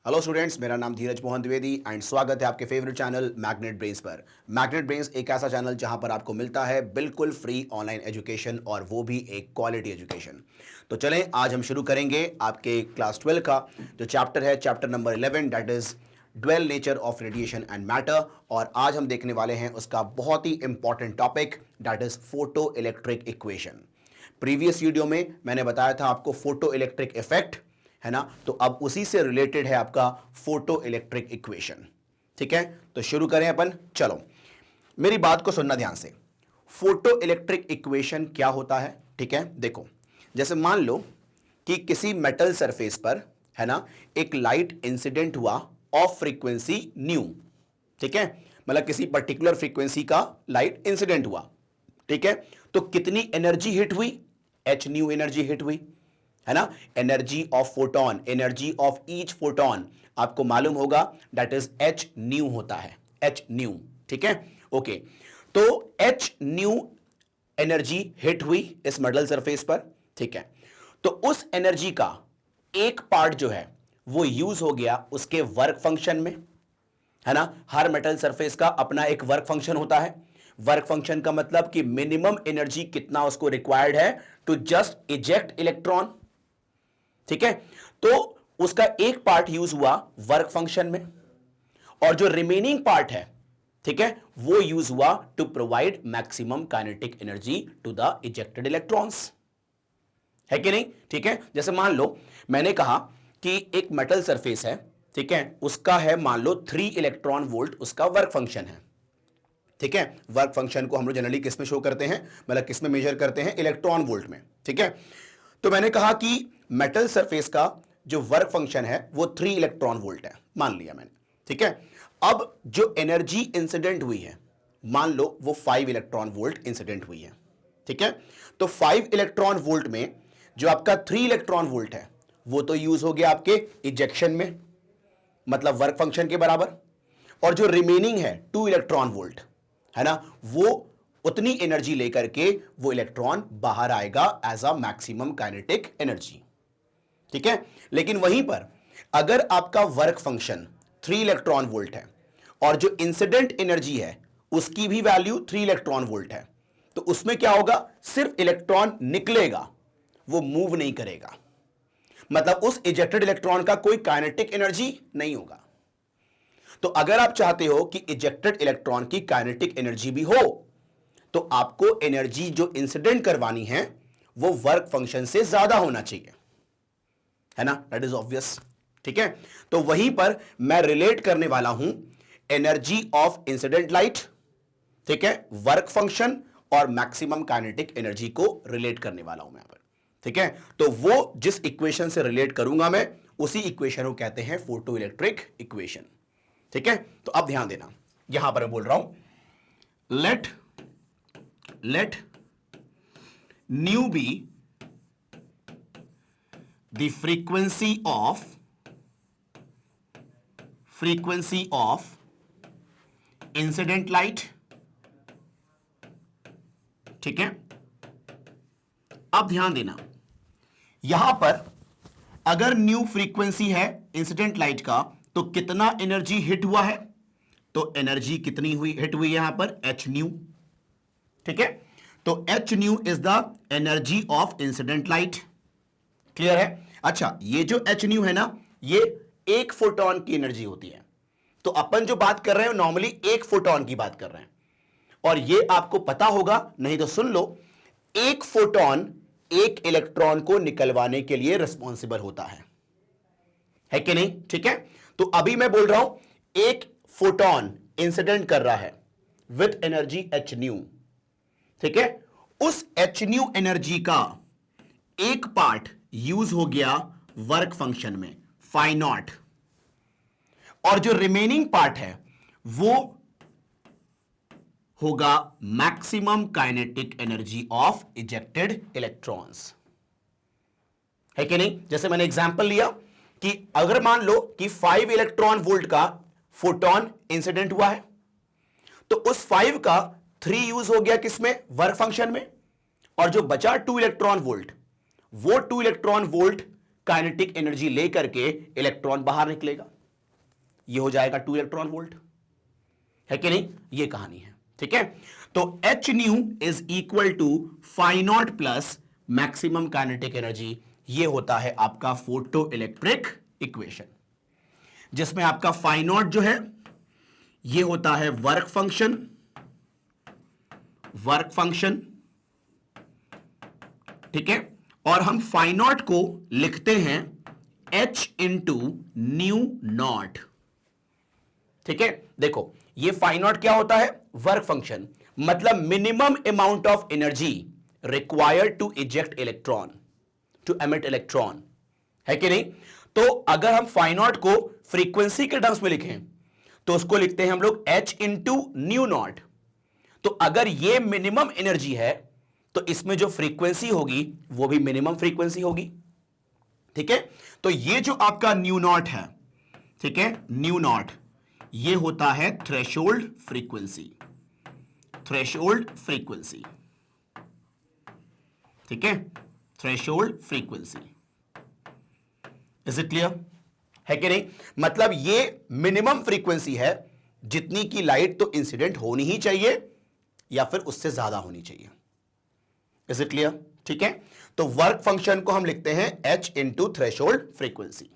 Hello students, मेरा नाम धीरज Mohan Dwivedi and स्वागत है आपके फेवरेट चैनल मैग्नेट ब्रेन्स पर। मैग्नेट ब्रेन्स एक ऐसा चैनल जहां पर आपको मिलता है बिल्कुल फ्री ऑनलाइन एजुकेशन और वो भी एक क्वालिटी एजुकेशन। तो चलें, आज हम शुरू करेंगे आपके क्लास 12 का जो चैप्टर है, chapter number 11, that is dual nature of radiation and matter. और आज हम देखने वाले हैं उसका बहुत ही important topic, that is photoelectric equation. Previous video में मैंने बताया था आपको फोटो इलेक्ट्रिक इफेक्ट, है ना। तो अब उसी से रिलेटेड है आपका फोटो इलेक्ट्रिक इक्वेशन। ठीक है, तो शुरू करें अपन। चलो मेरी बात को सुनना ध्यान से। फोटो इलेक्ट्रिक इक्वेशन क्या होता है? ठीक है, देखो, जैसे मान लो कि किसी मेटल सरफेस पर, है ना, एक लाइट इंसिडेंट हुआ ऑफ फ्रीक्वेंसी न्यू। ठीक है, मतलब किसी पर्टिकुलर फ्रीक्वेंसी का लाइट इंसिडेंट हुआ। ठीक है, तो कितनी एनर्जी हिट हुई? एच न्यू एनर्जी हिट हुई, है ना। Energy of photon, energy of each photon आपको मालूम होगा, दैट इज एच न्यू होता है, एच न्यू। ठीक है, ओके। तो एच न्यू एनर्जी हिट हुई इस मेटल सरफेस पर। ठीक है, तो उस एनर्जी का एक पार्ट जो है वो यूज हो गया उसके वर्क फंक्शन में, है ना। हर मेटल सरफेस का अपना एक वर्क फंक्शन होता है। वर्क फंक्शन का मतलब कि मिनिमम एनर्जी कितना उसको रिक्वायर्ड है टू जस्ट इजेक्ट इलेक्ट्रॉन। ठीक है, तो उसका एक पार्ट यूज हुआ वर्क फंक्शन में और जो रिमेनिंग पार्ट है, ठीक है, वो यूज हुआ to provide maximum kinetic energy to the ejected electrons, है कि नहीं? ठीक है, जैसे मान लो मैंने कहा कि एक मेटल सरफेस है, ठीक है, उसका है मान लो 3 इलेक्ट्रॉन वोल्ट उसका वर्क फंक्शन है। ठीक है, वर्क फंक्शन को हम लोग जनरली किस में शो करते हैं, मतलब किस में मेजर करते हैं? इलेक्ट्रॉन वोल्ट में। ठीक है, तो मैंने कहा कि मेटल सरफेस का जो वर्क फंक्शन है वो 3 इलेक्ट्रॉन वोल्ट है, मान लिया मैंने। ठीक है, अब जो एनर्जी इंसिडेंट हुई है, मान लो वो 5 इलेक्ट्रॉन वोल्ट इंसिडेंट हुई है। ठीक है, तो 5 इलेक्ट्रॉन वोल्ट में जो आपका 3 इलेक्ट्रॉन वोल्ट है वो तो यूज हो गया आपके इजेक्शन में, मतलब वर्क फंक्शन के बराबर। और जो रिमेनिंग है 2 इलेक्ट्रॉन वोल्ट, है ना, वो उतनी एनर्जी लेकर के वो इलेक्ट्रॉन बाहर आएगा as a maximum kinetic energy. ठीक है, लेकिन वहीं पर अगर आपका वर्क फंक्शन 3 इलेक्ट्रॉन वोल्ट है और जो इंसिडेंट एनर्जी है उसकी भी वैल्यू 3 इलेक्ट्रॉन वोल्ट है, तो उसमें क्या होगा? सिर्फ इलेक्ट्रॉन निकलेगा, वो मूव नहीं करेगा। मतलब उस इजेक्टेड इलेक्ट्रॉन का कोई काइनेटिक एनर्जी नहीं होगा। तो अगर आप चाहते हो कि इजेक्टेड इलेक्ट्रॉन की काइनेटिक एनर्जी भी हो, तो आपको एनर्जी जो इंसिडेंट करवानी है वो वर्क फंक्शन से ज्यादा होना चाहिए, है ना, दैट इज ऑब्वियस। ठीक है, तो वहीं पर मैं रिलेट करने वाला हूं एनर्जी ऑफ इंसिडेंट लाइट, ठीक है, वर्क फंक्शन और मैक्सिमम काइनेटिक एनर्जी को रिलेट करने वाला हूं मैं यहां पर। ठीक है, तो वो जिस इक्वेशन से रिलेट करूंगा मैं, उसी इक्वेशन को कहते हैं फोटो इलेक्ट्रिक इक्वेशन। ठीक है, तो अब ध्यान देना, यहां पर मैं बोल रहा हूं let nu be the frequency of incident light। ठीक है, अब ध्यान देना, यहां पर अगर न्यू फ्रीक्वेंसी है इंसिडेंट लाइट का, तो कितना एनर्जी हिट हुआ है? तो एनर्जी कितनी हुई हिट हुई यहां पर? H new. ठीक है, तो h nu is the energy of incident light. Clear है? अच्छा, ये जो एच न्यू है ना, ये एक फोटोन की एनर्जी होती है। तो अपन जो बात कर रहे हैं नॉर्मली एक फोटोन की बात कर रहे हैं, और ये आपको पता होगा, नहीं तो सुन लो, एक फोटोन एक इलेक्ट्रॉन को निकलवाने के लिए रिस्पॉन्सिबल होता है कि नहीं? ठीक है, तो अभी मैं बोल रहा हूं एक फोटोन इंसिडेंट कर रहा है विथ एनर्जी एच न्यू। ठीक है, उस एच न्यू एनर्जी का एक पार्ट यूज हो गया वर्क फंक्शन में, फाई नॉट, और जो रिमेनिंग पार्ट है वो होगा maximum kinetic energy of ejected electrons, है कि नहीं? जैसे मैंने एग्जांपल लिया कि अगर मान लो कि 5 इलेक्ट्रॉन वोल्ट का फोटोन इंसिडेंट हुआ है, तो उस 5 का 3 यूज हो गया किसमें? वर्क फंक्शन में, और जो बचा 2 इलेक्ट्रॉन वोल्ट, वो 2 इलेक्ट्रॉन वोल्ट काइनेटिक एनर्जी लेकर के इलेक्ट्रॉन बाहर निकलेगा। ये हो जाएगा 2 इलेक्ट्रॉन वोल्ट, है कि नहीं? ये कहानी है, ठीक है। तो h nu is equal to phi naught plus maximum kinetic energy, ये होता है आपका फोटो इलेक्ट्रिक इक्वेशन, जिसमें आपका फाई नॉट जो है ये होता है वर्क फंक्शन, ठीक है। और हम फाई नॉट को लिखते हैं एच इंटू न्यू नॉट, ठीक है। देखो ये फाई नॉट क्या होता है? वर्क फंक्शन, मतलब minimum amount of energy required to eject electron, to emit electron, है कि नहीं? तो अगर हम फाई नॉट को फ्रीक्वेंसी के टर्म्स में लिखें तो उसको लिखते हैं हम लोग एच इंटू न्यू नॉट। तो अगर ये मिनिमम एनर्जी है तो इसमें जो फ्रीक्वेंसी होगी वो भी मिनिमम फ्रीक्वेंसी होगी, ठीक है। तो ये जो आपका न्यू नॉट है, ठीक है, न्यू नॉट ये होता है थ्रेशोल्ड फ्रीक्वेंसी, ठीक है, threshold frequency. Is it clear? है कि नहीं? मतलब ये मिनिमम फ्रीक्वेंसी है जितनी की लाइट तो इंसिडेंट होनी ही चाहिए या फिर उससे ज्यादा होनी चाहिए। Is it clear? ठीक है। तो वर्क फंक्शन को हम लिखते हैं H into threshold frequency.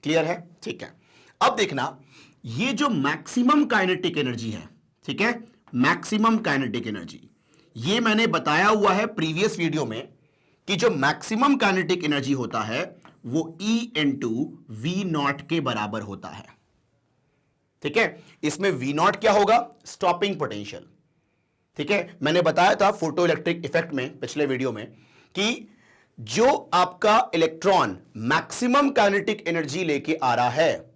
Clear है? ठीक है। अब देखना ये जो मैक्सिमम काइनेटिक एनर्जी है, ठीक है, मैक्सिमम काइनेटिक एनर्जी, ये मैंने बताया हुआ है प्रीवियस वीडियो में कि जो मैक्सिमम काइनेटिक एनर्जी होता है वो E इंटू वी नॉट के बराबर होता है, ठीक है। इसमें वी नॉट क्या होगा? स्टॉपिंग पोटेंशियल, ठीक है। मैंने बताया था फोटो इलेक्ट्रिक इफेक्ट में पिछले वीडियो में कि जो आपका इलेक्ट्रॉन मैक्सिमम काइनेटिक एनर्जी लेके आ रहा है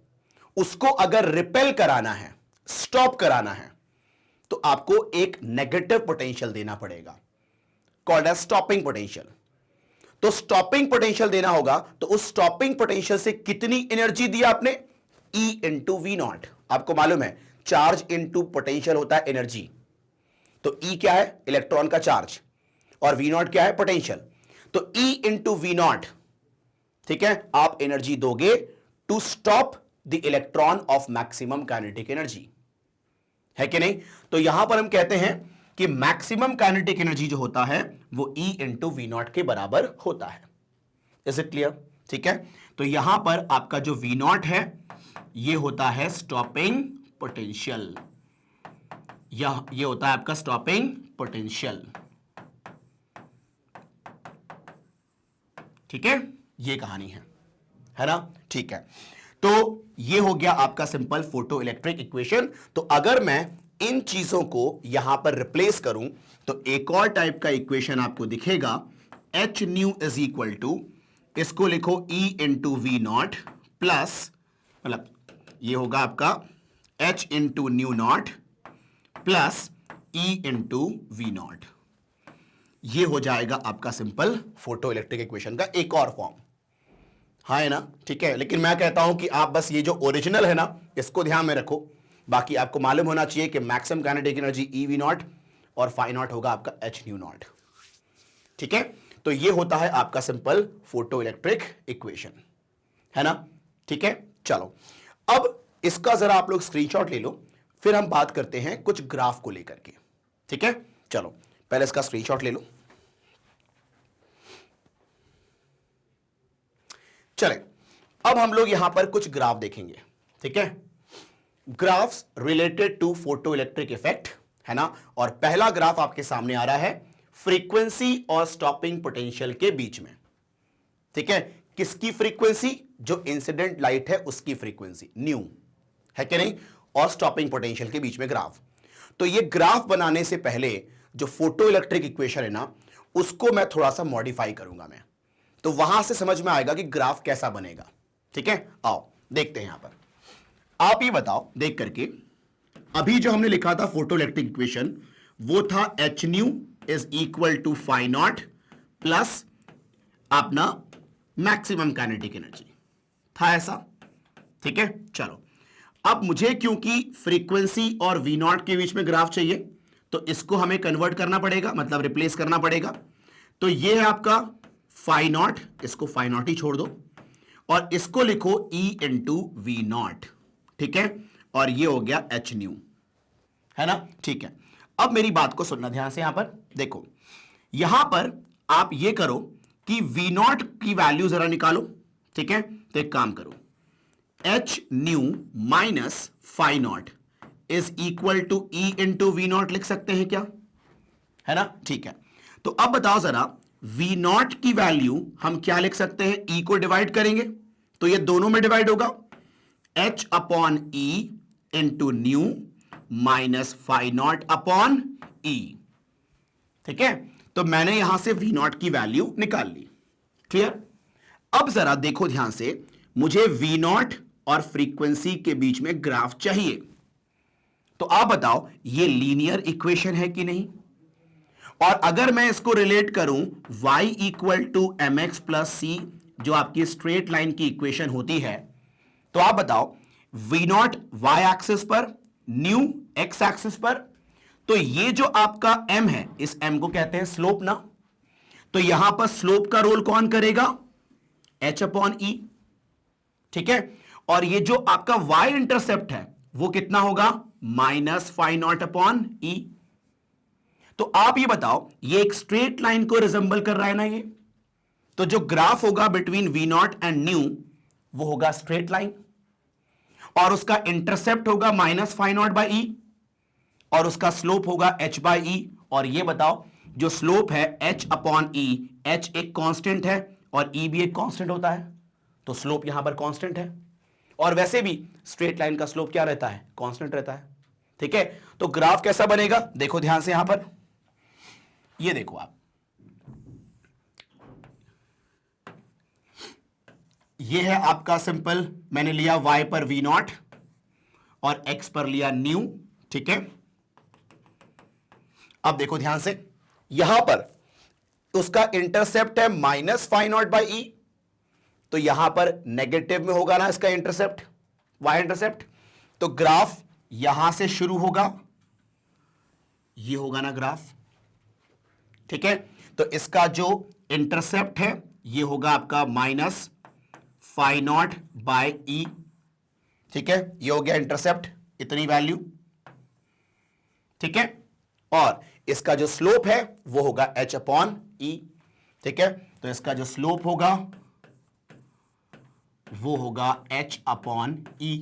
उसको अगर रिपेल कराना है, स्टॉप कराना है, तो आपको एक नेगेटिव पोटेंशियल देना पड़ेगा, कॉल्ड एज स्टॉपिंग पोटेंशियल। तो स्टॉपिंग पोटेंशियल देना होगा, तो उस स्टॉपिंग पोटेंशियल से कितनी एनर्जी दी आपने? E into V naught. आपको मालूम है चार्ज इंटू पोटेंशियल होता है एनर्जी, तो E क्या है? इलेक्ट्रॉन का चार्ज, और वी नॉट क्या है? पोटेंशियल। तो E इंटू वी नॉट, ठीक है, आप एनर्जी दोगे to stop the electron of maximum kinetic energy, है कि नहीं? तो यहां पर हम कहते हैं कि मैक्सिमम काइनेटिक एनर्जी जो होता है वो E इंटू वी नॉट के बराबर होता है। Is it clear? ठीक है। तो यहां पर आपका जो वी नॉट है ये होता है स्टॉपिंग पोटेंशियल, ये होता है आपका स्टॉपिंग पोटेंशियल, ठीक है। ये कहानी है ना? ठीक है। तो ये हो गया आपका सिंपल फोटो इलेक्ट्रिक इक्वेशन। तो अगर मैं इन चीजों को यहां पर रिप्लेस करूं तो एक और टाइप का इक्वेशन आपको दिखेगा, h nu is equal to, इसको लिखो E into V naught plus, मतलब ये होगा आपका H into nu naught plus E into V naught. ये हो जाएगा आपका सिंपल फोटो इलेक्ट्रिक इक्वेशन का एक और फॉर्म, हाँ है ना? ठीक है। लेकिन मैं कहता हूं कि आप बस ये जो ओरिजिनल है ना इसको ध्यान में रखो, बाकी आपको मालूम होना चाहिए कि maximum kinetic energy E V naught और फाई नॉट होगा आपका H न्यू नॉट, ठीक है। तो ये होता है आपका सिंपल फोटो इलेक्ट्रिक इक्वेशन, है ना? ठीक है। चलो अब इसका जरा आप लोग स्क्रीनशॉट ले लो, फिर हम बात करते हैं कुछ ग्राफ को लेकर के, ठीक है। चलो पहले इसका स्क्रीनशॉट ले लो। चले अब हम लोग यहां पर कुछ ग्राफ देखेंगे, ठीक है। Graphs related to photo electric effect, है ना? और पहला ग्राफ आपके सामने आ रहा है फ्रीक्वेंसी और स्टॉपिंग पोटेंशियल के बीच में, ठीक है। किसकी फ्रीक्वेंसी? जो इंसिडेंट लाइट है उसकी फ्रीक्वेंसी न्यू, है कि नहीं? और स्टॉपिंग पोटेंशियल के बीच में ग्राफ। तो ये ग्राफ बनाने से पहले जो फोटो इलेक्ट्रिक इक्वेशन है ना उसको मैं थोड़ा सा मॉडिफाई करूंगा मैं, तो वहां से समझ में आएगा कि ग्राफ कैसा बनेगा, ठीक है। आओ देखते हैं यहां पर। आप ये बताओ देख करके, अभी जो हमने लिखा था फोटो इलेक्ट्रिक इक्वेशन वो था h nu is equal to phi naught plus अपना मैक्सिमम काइनेटिक एनर्जी था, ऐसा, ठीक है। चलो अब मुझे क्योंकि फ्रीक्वेंसी और वी नॉट के बीच में ग्राफ चाहिए तो इसको हमें कन्वर्ट करना पड़ेगा, मतलब रिप्लेस करना पड़ेगा। तो ये है आपका फाई नॉट, इसको फाई नॉट ही छोड़ दो और इसको लिखो E इंटू वी नॉट, ठीक है, और ये हो गया एच न्यू, है ना, ठीक है। अब मेरी बात को सुनना ध्यान से, यहां पर देखो, यहां पर आप ये करो कि वी नॉट की वैल्यू जरा निकालो, ठीक है। तो एक काम करो, h nu minus phi naught is equal to E into V naught लिख सकते हैं क्या, है ना, ठीक है। तो अब बताओ जरा, वी नॉट की वैल्यू हम क्या लिख सकते हैं, ई को डिवाइड करेंगे तो ये दोनों में डिवाइड होगा, H upon E into nu minus phi naught upon E, ठीक है। तो मैंने यहां से वी नॉट की वैल्यू निकाल ली, क्लियर। अब जरा देखो ध्यान से, मुझे वी नॉट और फ्रीक्वेंसी के बीच में ग्राफ चाहिए, तो आप बताओ ये लीनियर इक्वेशन है कि नहीं। और अगर मैं इसको रिलेट करूं y equal to M X plus C, जो आपकी स्ट्रेट लाइन की इक्वेशन होती है, तो आप बताओ v नॉट y एक्सिस पर, न्यू x एक्सिस पर, तो ये जो आपका m है, इस m को कहते हैं स्लोप ना, तो यहां पर स्लोप का रोल कौन करेगा, h अपॉन ई, ठीक है। और ये जो आपका y इंटरसेप्ट है वो कितना होगा, माइनस फाई नॉट अपॉन ई। तो आप ये बताओ, ये एक स्ट्रेट लाइन को रिजेंबल कर रहा है ना ये, तो जो ग्राफ होगा between V naught and nu वो होगा स्ट्रेट लाइन, और उसका इंटरसेप्ट होगा minus phi naught by E, और उसका स्लोप होगा एच बाई ई। और ये बताओ, जो स्लोप है एच अपॉन ई, एच एक कांस्टेंट है और ई भी एक कांस्टेंट होता है, तो स्लोप यहां पर कांस्टेंट है, और वैसे भी स्ट्रेट लाइन का स्लोप क्या रहता है, कांस्टेंट रहता है, ठीक है। तो ग्राफ कैसा बनेगा, देखो ध्यान से, यहां पर ये देखो आप, ये है आपका सिंपल, मैंने लिया y पर वी नॉट और x पर लिया न्यू, ठीक है। अब देखो ध्यान से, यहां पर उसका इंटरसेप्ट है माइनस फाई नॉट बाई ई, तो यहां पर नेगेटिव में होगा ना इसका इंटरसेप्ट, y इंटरसेप्ट, तो ग्राफ यहां से शुरू होगा, ये होगा ना ग्राफ, ठीक है। तो इसका जो इंटरसेप्ट है ये होगा आपका माइनस फाई नॉट बाय ई, ठीक है, ये हो गया इंटरसेप्ट, इतनी वैल्यू, ठीक है। और इसका जो स्लोप है वो होगा एच अपॉन ई, ठीक है। तो इसका जो स्लोप होगा वो होगा एच अपॉन ई,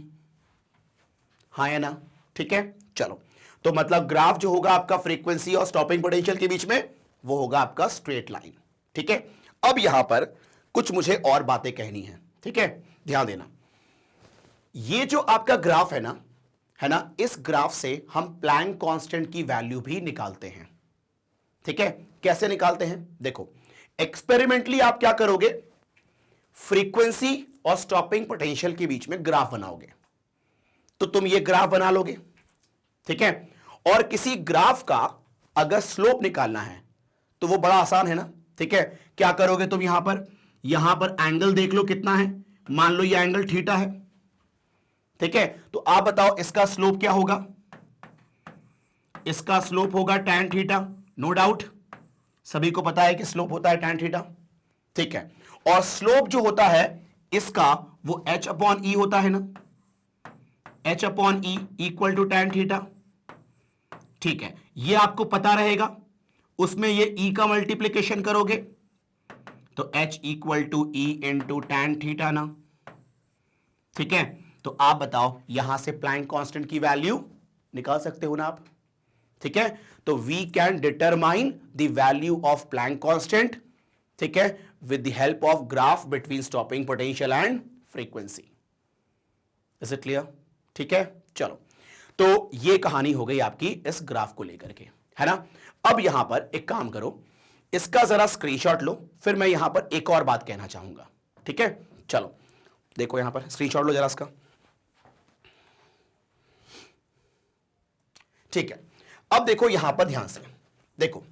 हाँ या ना, ठीक है। चलो, तो मतलब ग्राफ जो होगा आपका फ्रीक्वेंसी और स्टॉपिंग पोटेंशियल के बीच में वो होगा आपका स्ट्रेट लाइन, ठीक है। अब यहां पर कुछ मुझे और बातें कहनी है, ठीक है, ध्यान देना। ये जो आपका ग्राफ है ना, इस ग्राफ से हम प्लैंक कांस्टेंट की वैल्यू भी निकालते हैं, ठीक है। कैसे निकालते हैं, देखो, एक्सपेरिमेंटली आप क्या करोगे, फ्रीक्वेंसी और स्टॉपिंग पोटेंशियल के बीच में ग्राफ बनाओगे, तो तुम ये ग्राफ बना लोगे, ठीक है। और किसी ग्राफ का अगर स्लोप निकालना है तो वो बड़ा आसान है ना, ठीक है। क्या करोगे तुम, यहां पर एंगल देख लो कितना है, मान लो ये एंगल थीटा है, ठीक है। तो आप बताओ इसका स्लोप क्या होगा, इसका स्लोप होगा tan थीटा, नो डाउट, सभी को पता है कि स्लोप होता है tan थीटा, ठीक है। और स्लोप जो होता है इसका वो h अपॉन ई होता है ना, h upon E equal to tan theta, ठीक है। ये आपको पता रहेगा, उसमें ये e का मल्टीप्लीकेशन करोगे तो h equal to E into tan theta ना, ठीक है। तो आप बताओ यहां से प्लैंक कांस्टेंट की वैल्यू निकाल सकते हो ना आप, ठीक है। तो we can determine the value of Planck constant, ठीक है, with the help of graph between stopping potential and frequency. Is it clear, ठीक है। चलो, तो ये कहानी हो गई आपकी इस ग्राफ को लेकर के, है ना। अब यहां पर एक काम करो, इसका जरा स्क्रीनशॉट लो, फिर मैं यहां पर एक और बात कहना चाहूंगा, ठीक है। चलो देखो, यहां पर स्क्रीनशॉट लो जरा इसका, ठीक है। अब देखो यहां पर ध्यान से देखो,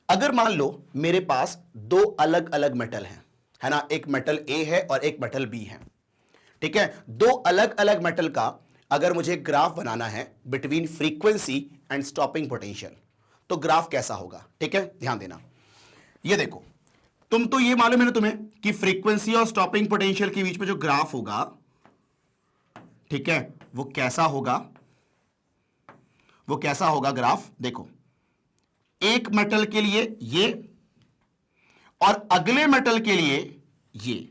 अगर मान लो मेरे पास दो अलग अलग मेटल हैं, है ना, एक मेटल ए है और एक मेटल बी है, ठीक है। दो अलग अलग मेटल का अगर मुझे ग्राफ बनाना है between frequency and stopping potential, तो ग्राफ कैसा होगा, ठीक है, ध्यान देना। ये देखो, तुम तो ये मालूम है ना तुम्हें कि फ्रीक्वेंसी और स्टॉपिंग पोटेंशियल के बीच में जो ग्राफ होगा ठीक है, वो कैसा होगा ग्राफ देखो, एक मेटल के लिए ये और अगले मेटल के लिए ये,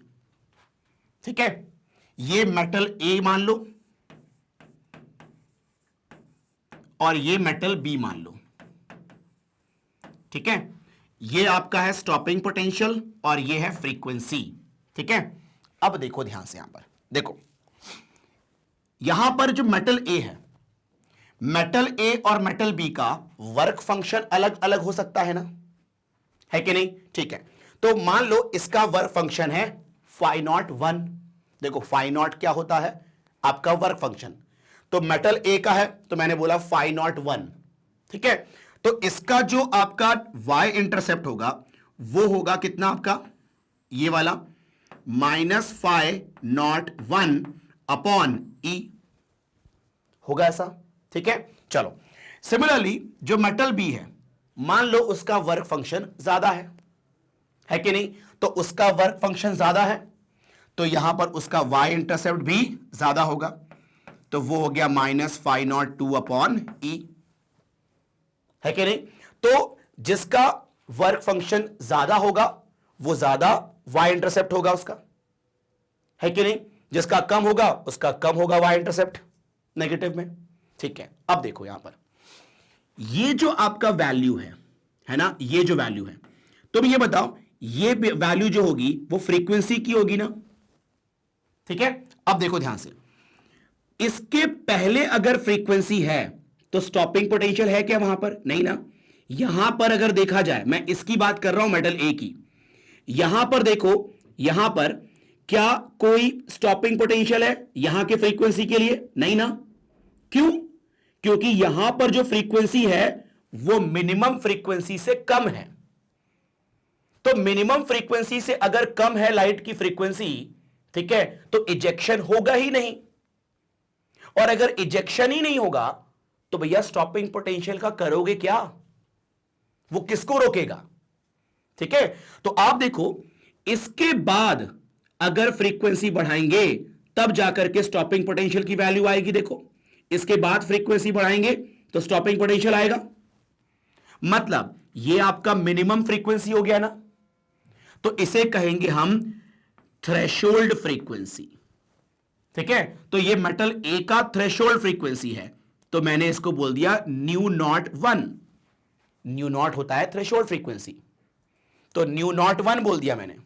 ठीक है, ये मेटल ए मान लो और ये मेटल बी मान लो, ठीक है, ये आपका है स्टॉपिंग पोटेंशियल और ये है फ्रीक्वेंसी, ठीक है। अब देखो ध्यान से, यहां पर देखो, यहां पर जो मेटल ए है, मेटल ए और मेटल बी का वर्क फंक्शन अलग अलग हो सकता है ना, है कि नहीं, ठीक है। तो मान लो इसका वर्क फंक्शन है फाई नॉट 1, देखो फाई नॉट क्या होता है, आपका वर्क फंक्शन, तो मेटल ए का है तो मैंने बोला फाई नॉट 1, ठीक है। तो इसका जो आपका y इंटरसेप्ट होगा वो होगा कितना आपका, ये वाला माइनस फाई नॉट 1 अपॉन ई, होगा ऐसा, ठीक है। चलो, सिमिलरली जो मेटल बी है, मान लो उसका वर्क फंक्शन ज्यादा है कि नहीं, तो उसका वर्क फंक्शन ज्यादा है तो यहां पर उसका y इंटरसेप्ट भी ज्यादा होगा, तो वो हो गया माइनस फाई नॉट 2 अपॉन ई, है कि नहीं। तो जिसका वर्क फंक्शन ज्यादा होगा वो ज्यादा y इंटरसेप्ट होगा उसका, है कि नहीं, जिसका कम होगा उसका कम होगा y इंटरसेप्ट नेगेटिव में, ठीक है। अब देखो यहां पर ये जो आपका वैल्यू है ना, ये जो वैल्यू है, तुम ये बताओ ये वैल्यू जो होगी वो फ्रीक्वेंसी की होगी ना, ठीक है। अब देखो ध्यान से, इसके पहले अगर फ्रीक्वेंसी है तो स्टॉपिंग पोटेंशियल है क्या वहां पर, नहीं ना। यहां पर अगर देखा जाए, मैं इसकी बात कर रहा हूं मेटल ए की, यहां पर देखो, यहां पर क्या कोई स्टॉपिंग पोटेंशियल है यहां के फ्रीक्वेंसी के लिए, नहीं ना। क्यों, क्योंकि यहां पर जो फ्रीक्वेंसी है वो मिनिमम फ्रीक्वेंसी से कम है, तो मिनिमम फ्रीक्वेंसी से अगर कम है लाइट की फ्रीक्वेंसी, ठीक है, तो इजेक्शन होगा ही नहीं, और अगर इजेक्शन ही नहीं होगा तो भैया स्टॉपिंग पोटेंशियल का करोगे क्या, वो किसको रोकेगा, ठीक है। तो आप देखो इसके बाद अगर फ्रीक्वेंसी बढ़ाएंगे तब जाकर के स्टॉपिंग पोटेंशियल की वैल्यू आएगी, देखो इसके बाद फ्रीक्वेंसी बढ़ाएंगे तो स्टॉपिंग पोटेंशियल आएगा, मतलब ये आपका मिनिमम फ्रीक्वेंसी हो गया ना, तो इसे कहेंगे हम थ्रेशोल्ड फ्रीक्वेंसी, ठीक है। तो ये मेटल ए का थ्रेशोल्ड फ्रीक्वेंसी है, तो मैंने इसको बोल दिया न्यू नॉट 1, न्यू नॉट होता है थ्रेशोल्ड फ्रीक्वेंसी, तो न्यू नॉट 1 बोल दिया मैंने,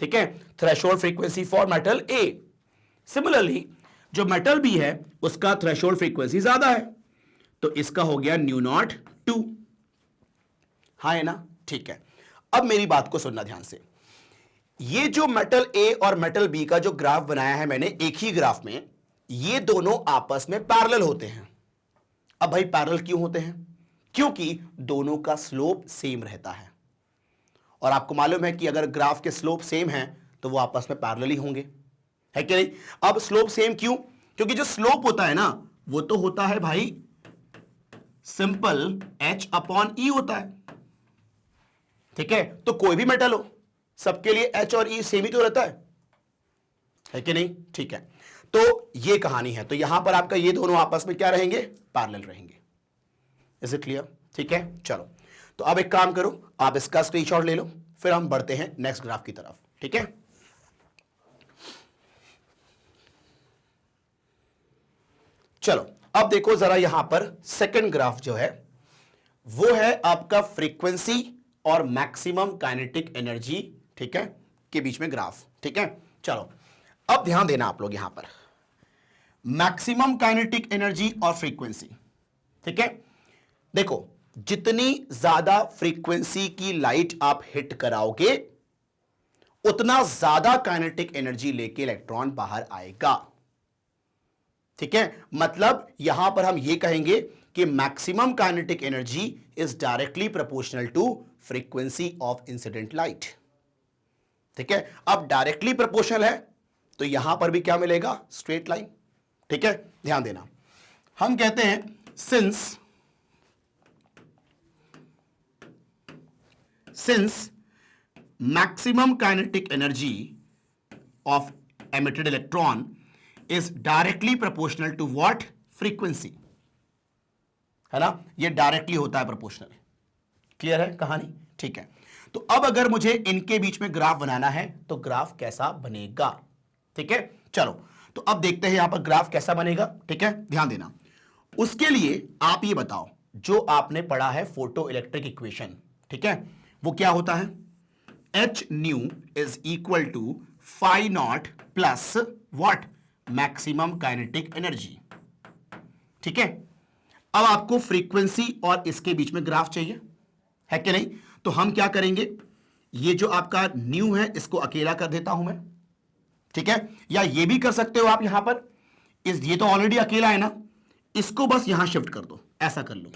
ठीक है, threshold frequency for metal A. Similarly जो मेटल बी है उसका थ्रेशोल्ड फ्रीक्वेंसी ज्यादा है, तो इसका हो गया न्यू नॉट 2, हाँ है ना, ठीक है। अब मेरी बात को सुनना ध्यान से, ये जो मेटल ए और मेटल बी का जो ग्राफ बनाया है मैंने एक ही ग्राफ में, ये दोनों आपस में पैरेलल होते हैं। अब भाई पैरेलल क्यों होते हैं, क्योंकि दोनों का स्लोप सेम रहता है, और आपको मालूम है कि अगर ग्राफ के स्लोप सेम हैं तो वो आपस में पैरेलल ही होंगे, है कि नहीं। अब स्लोप सेम क्यों, क्योंकि जो स्लोप होता है ना वो तो होता है भाई सिंपल h अपॉन ई होता है, ठीक है। तो कोई भी मेटल हो सबके लिए h और e सेम ही तो रहता है कि नहीं, ठीक है। तो ये कहानी है, तो यहां पर आपका ये दोनों आपस में क्या रहेंगे, पैरेलल रहेंगे, इज इट क्लियर, ठीक है। चलो, तो अब एक काम करो, आप इसका स्क्रीनशॉट ले लो, फिर हम बढ़ते हैं नेक्स्ट ग्राफ की तरफ, ठीक है। चलो अब देखो जरा यहां पर सेकंड ग्राफ जो है वो है आपका फ्रीक्वेंसी और मैक्सिमम काइनेटिक एनर्जी, ठीक है, के बीच में ग्राफ, ठीक है। चलो अब ध्यान देना आप लोग, यहां पर मैक्सिमम काइनेटिक एनर्जी और फ्रीक्वेंसी, ठीक है। देखो जितनी ज्यादा फ्रीक्वेंसी की लाइट आप हिट कराओगे उतना ज्यादा काइनेटिक एनर्जी लेके इलेक्ट्रॉन बाहर आएगा, ठीक है। मतलब यहां पर हम यह कहेंगे कि maximum kinetic energy is directly proportional to frequency of incident light, ठीक है। अब डायरेक्टली प्रोपोर्शनल है तो यहां पर भी क्या मिलेगा, स्ट्रेट लाइन, ठीक है। ध्यान देना, हम कहते हैं since maximum kinetic energy of emitted electron is directly proportional to what? Frequency, है ना, ये डायरेक्टली होता है प्रोपोर्शनल। क्लियर है कहानी? ठीक है, तो अब अगर मुझे इनके बीच में ग्राफ बनाना है तो ग्राफ कैसा बनेगा? ठीक है, चलो तो अब देखते हैं यहां पर ग्राफ कैसा बनेगा। ठीक है, ध्यान देना। उसके लिए आप ये बताओ, जो आपने पढ़ा है फोटो इलेक्ट्रिक इक्वेशन, ठीक है, वो क्या होता है? H nu is equal to phi naught plus what? Maximum kinetic energy. ठीक है, अब आपको फ्रीक्वेंसी और इसके बीच में ग्राफ चाहिए, है कि नहीं? तो हम क्या करेंगे, ये जो आपका न्यू है इसको अकेला कर देता हूं मैं, ठीक है, या ये भी कर सकते हो आप यहां पर, ये तो ऑलरेडी अकेला है ना, इसको बस यहां शिफ्ट कर दो, ऐसा कर लो।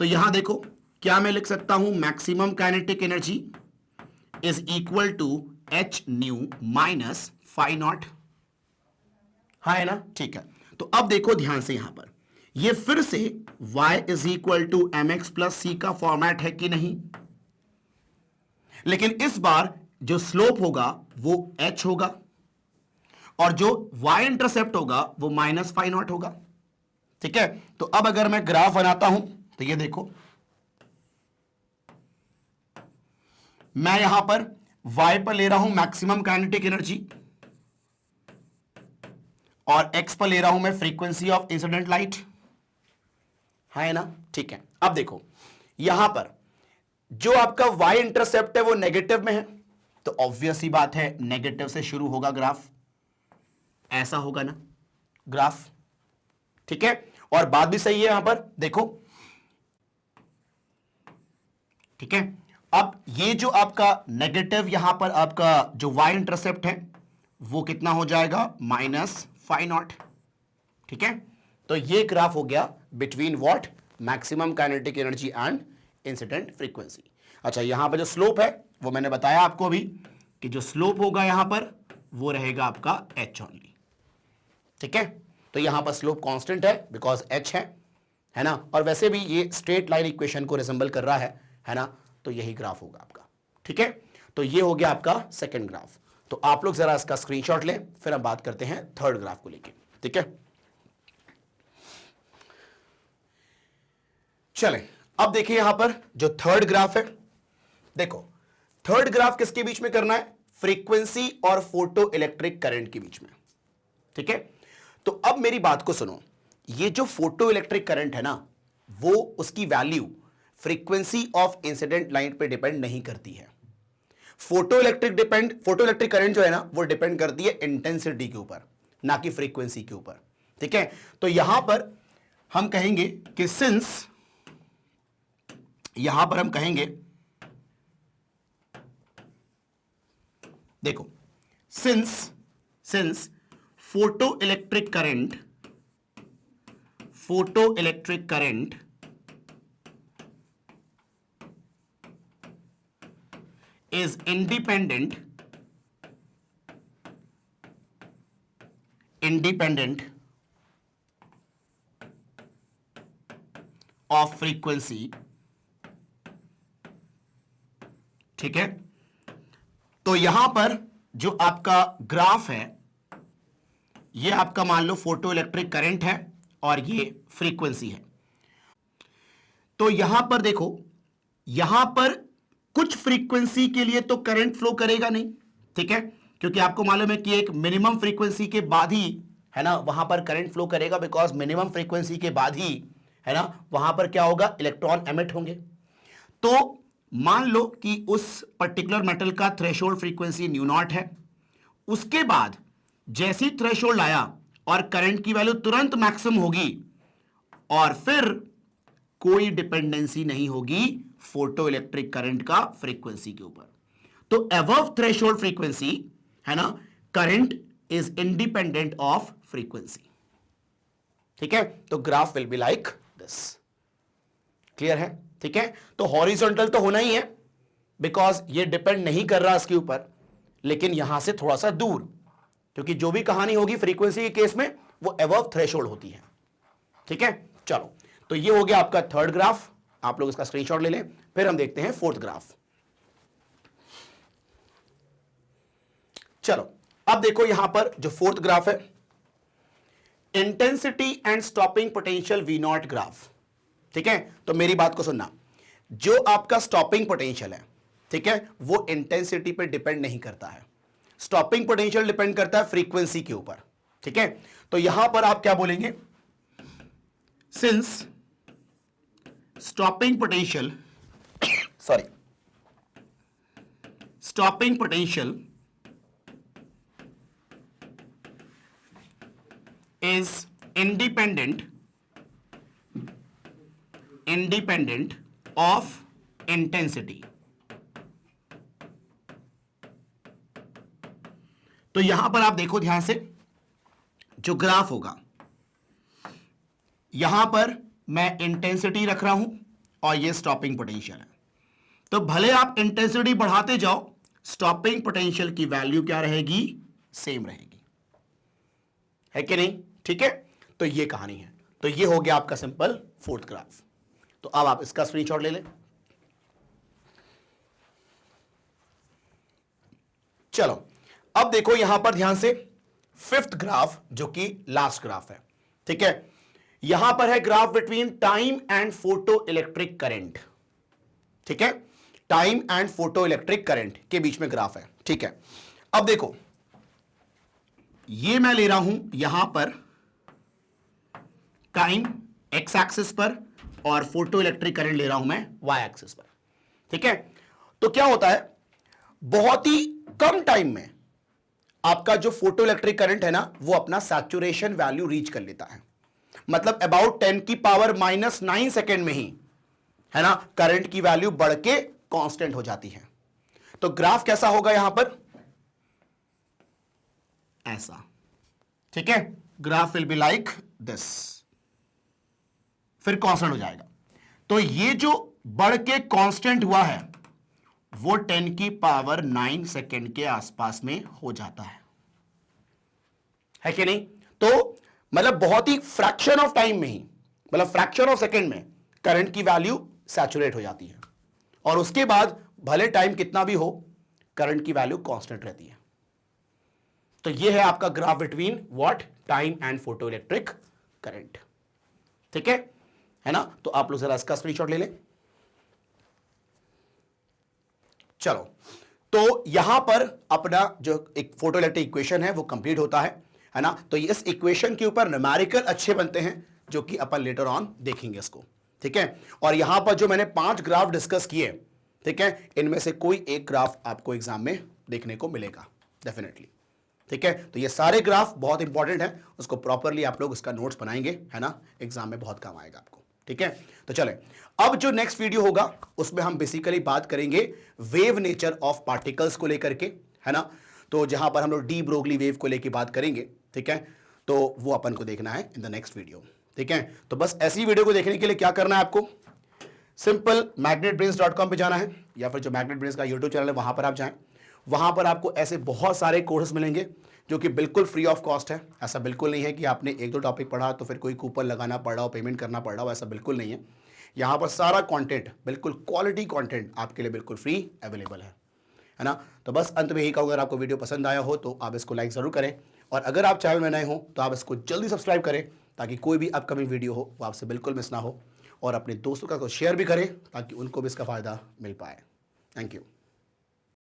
तो यहां देखो क्या मैं लिख सकता हूं, maximum kinetic energy is equal to h nu minus phi naught, हाँ है ना? ठीक है, तो अब देखो ध्यान से यहां पर, ये फिर से y is equal to M X plus C का फॉर्मेट है कि नहीं? लेकिन इस बार जो स्लोप होगा वो h होगा और जो y इंटरसेप्ट होगा वो माइनस फाई नॉट होगा। ठीक है, तो अब अगर मैं ग्राफ बनाता हूं तो ये देखो, मैं यहां पर y पर ले रहा हूं मैक्सिमम काइनेटिक एनर्जी और x पर ले रहा हूं मैं फ्रीक्वेंसी ऑफ इंसिडेंट लाइट, है ना? ठीक है, अब देखो यहां पर जो आपका y इंटरसेप्ट है वो नेगेटिव में है, तो ऑब्वियस ही बात है नेगेटिव से शुरू होगा ग्राफ, ऐसा होगा ना ग्राफ। ठीक है, और बात भी सही है यहां पर देखो, ठीक है, अब ये जो आपका नेगेटिव यहां पर आपका जो y इंटरसेप्ट है वो कितना हो जाएगा? Minus phi naught. ठीक है, तो ये ग्राफ हो गया between what? Maximum kinetic energy and incident frequency. अच्छा, यहां पर जो स्लोप है वो मैंने बताया आपको अभी कि जो स्लोप होगा यहां पर वो रहेगा आपका h ओनली। ठीक है, तो यहां पर स्लोप कांस्टेंट है बिकॉज h है ना, और वैसे भी ये स्ट्रेट लाइन इक्वेशन को रिजेंबल कर रहा है ना, तो यही ग्राफ होगा आपका। ठीक है, तो ये हो गया आपका सेकंड ग्राफ। तो आप लोग जरा इसका स्क्रीनशॉट लें, फिर हम बात करते हैं थर्ड ग्राफ को लेके। ठीक है, चलें अब देखिए यहां पर जो थर्ड ग्राफ है, देखो थर्ड ग्राफ किसके बीच में करना है? फ्रीक्वेंसी और फोटो इलेक्ट्रिक करंट के बीच में। ठीक है, तो अब मेरी बात को सुनो, ये जो फोटो इलेक्ट्रिक करंट है ना, वो उसकी value frequency of incident light पे डिपेंड नहीं करती है। फोटो इलेक्ट्रिक करंट जो है ना वो डिपेंड करती है इंटेंसिटी के ऊपर, ना कि फ्रीक्वेंसी के ऊपर। ठीक है, तो यहां पर हम कहेंगे कि देखो since photo electric current is independent of frequency। ठीक है, तो यहां पर जो आपका ग्राफ है ये आपका मान लो फोटो इलेक्ट्रिक करंट है और ये फ्रीक्वेंसी है। तो यहां पर देखो, यहां पर कुछ फ्रीक्वेंसी के लिए तो करंट फ्लो करेगा नहीं, ठीक है, क्योंकि आपको मालूम है कि एक मिनिमम फ्रीक्वेंसी के बाद ही है ना वहां पर करंट फ्लो करेगा, बिकॉज मिनिमम फ्रीक्वेंसी के बाद ही है ना वहां पर क्या होगा? इलेक्ट्रॉन एमिट होंगे। तो मान लो कि उस पर्टिकुलर मेटल का थ्रेशोल्ड फ्रीक्वेंसी न्यू नॉट है, उसके बाद जैसी थ्रेशोल्ड आया और करंट की वैल्यू तुरंत मैक्सिमम होगी और फिर कोई डिपेंडेंसी नहीं होगी फोटो इलेक्ट्रिक करंट का फ्रीक्वेंसी के ऊपर। तो अबव थ्रेशोल्ड फ्रीक्वेंसी है ना, current is independent of frequency. ठीक है, तो graph will be like this. Clear है? ठीक है, तो हॉरिजॉन्टल तो होना ही है बिकॉज ये डिपेंड नहीं कर रहा इसके ऊपर, लेकिन यहां से थोड़ा सा दूर, क्योंकि जो भी कहानी होगी फ्रीक्वेंसी के केस में वो अबव थ्रेशोल्ड होती है। ठीक है, चलो तो ये हो गया आपका थर्ड ग्राफ, आप लोग इसका स्क्रीनशॉट ले लें, फिर हम देखते हैं फोर्थ ग्राफ। चलो अब देखो यहां पर जो फोर्थ ग्राफ है, intensity and stopping potential V naught graph. ठीक है, तो मेरी बात को सुनना, जो आपका स्टॉपिंग पोटेंशियल है, ठीक है, वो इंटेंसिटी पे डिपेंड नहीं करता है। स्टॉपिंग पोटेंशियल डिपेंड करता है फ्रीक्वेंसी के ऊपर। ठीक है, तो यहां पर आप क्या बोलेंगे, since stopping potential sorry stopping potential is independent of intensity। तो यहां पर आप देखो ध्यान से, जो ग्राफ होगा यहां पर मैं इंटेंसिटी रख रहा हूं और ये स्टॉपिंग पोटेंशियल है। तो भले आप इंटेंसिटी बढ़ाते जाओ, स्टॉपिंग पोटेंशियल की वैल्यू क्या रहेगी, सेम रहेगी, है कि नहीं। ठीक है, तो ये कहानी है। तो ये हो गया आपका सिंपल फोर्थ ग्राफ। तो अब आप इसका स्क्रीनशॉट ले लें। चलो अब देखो यहां पर ध्यान से, फिफ्थ ग्राफ जो कि लास्ट ग्राफ है। ठीक है, यहां पर है graph between time and photo electric current. ठीक है, time and photo electric current के बीच में ग्राफ है। ठीक है, अब देखो ये मैं ले रहा हूं यहां पर टाइम एक्स एक्सिस पर और फोटो इलेक्ट्रिक करंट ले रहा हूं मैं वाई एक्सिस पर। ठीक है, तो क्या होता है, बहुत ही कम टाइम में आपका जो फोटो इलेक्ट्रिक करंट है ना, वो अपना सैचुरेशन वैल्यू रीच कर लेता है। मतलब अबाउट 10⁻⁹ सेकेंड में ही, है ना, करंट की वैल्यू बढ़ के कांस्टेंट हो जाती है। तो ग्राफ कैसा होगा यहां पर, ऐसा। ठीक है, graph will be like this, फिर कांस्टेंट हो जाएगा। तो ये जो बढ़ के कांस्टेंट हुआ है वो 10⁹ सेकेंड के आसपास में हो जाता है कि नहीं। तो मतलब बहुत ही फ्रैक्शन ऑफ टाइम में ही, मतलब फ्रैक्शन ऑफ सेकेंड में करंट की वैल्यू सैचुरेट हो जाती है, और उसके बाद भले टाइम कितना भी हो, करंट की वैल्यू कांस्टेंट रहती है। तो ये है आपका graph between what, time and photo electric current. ठीक है ना। तो आप लोग जरा इसका स्क्रीनशॉट ले लें। चलो, तो यहां पर अपना जो एक फोटो इलेक्ट्रिक इक्वेशन है वो कंप्लीट होता है ना। तो इस इक्वेशन के ऊपर न्यूमेरिकल अच्छे बनते हैं, जो कि अपन लेटर ऑन देखेंगे इसको। ठीक है, और यहां पर जो मैंने 5 ग्राफ डिस्कस किए, ठीक है, इनमें से कोई एक ग्राफ आपको एग्जाम में देखने को मिलेगा डेफिनेटली। ठीक है, तो ये सारे ग्राफ बहुत इंपॉर्टेंट है, उसको प्रॉपरली आप लोग उसका नोट्स बनाएंगे, है ना, एग्जाम में बहुत काम आएगा आपको। ठीक है, तो चलें, अब जो नेक्स्ट वीडियो होगा उसमें हम बेसिकली बात करेंगे वेव नेचर ऑफ पार्टिकल्स को लेकर के, है ना। तो जहां पर हम लोग डी ब्रोगली वेव को लेकर बात करेंगे, ठीक है, तो वो अपन को देखना है इन द नेक्स्ट वीडियो। ठीक है, तो बस ऐसी वीडियो को देखने के लिए क्या करना है आपको, सिंपल magnetbrains.com पे जाना है, या फिर जो मैग्नेट ब्रेन्स का यूट्यूब चैनल है वहां पर आप जाएं। वहां पर आपको ऐसे बहुत सारे कोर्सेज मिलेंगे जो कि बिल्कुल फ्री ऑफ कॉस्ट है। ऐसा बिल्कुल नहीं है कि आपने 1-2 टॉपिक पढ़ा तो फिर कोई कूपन लगाना पड़ रहा हो, पेमेंट करना पड़ रहा हो, ऐसा बिल्कुल नहीं है। यहाँ पर सारा कंटेंट, बिल्कुल क्वालिटी कंटेंट आपके लिए बिल्कुल फ्री अवेलेबल है ना। तो बस अंत में यही कहूँगा, अगर आपको वीडियो पसंद आया हो तो आप इसको लाइक ज़रूर करें, और अगर आप चैनल में नए हो तो आप इसको जल्दी सब्सक्राइब करें, ताकि कोई भी अपकमिंग वीडियो हो वो आपसे बिल्कुल मिस ना हो, और अपने दोस्तों का शेयर भी करें ताकि उनको भी इसका फ़ायदा मिल पाए। Thank you.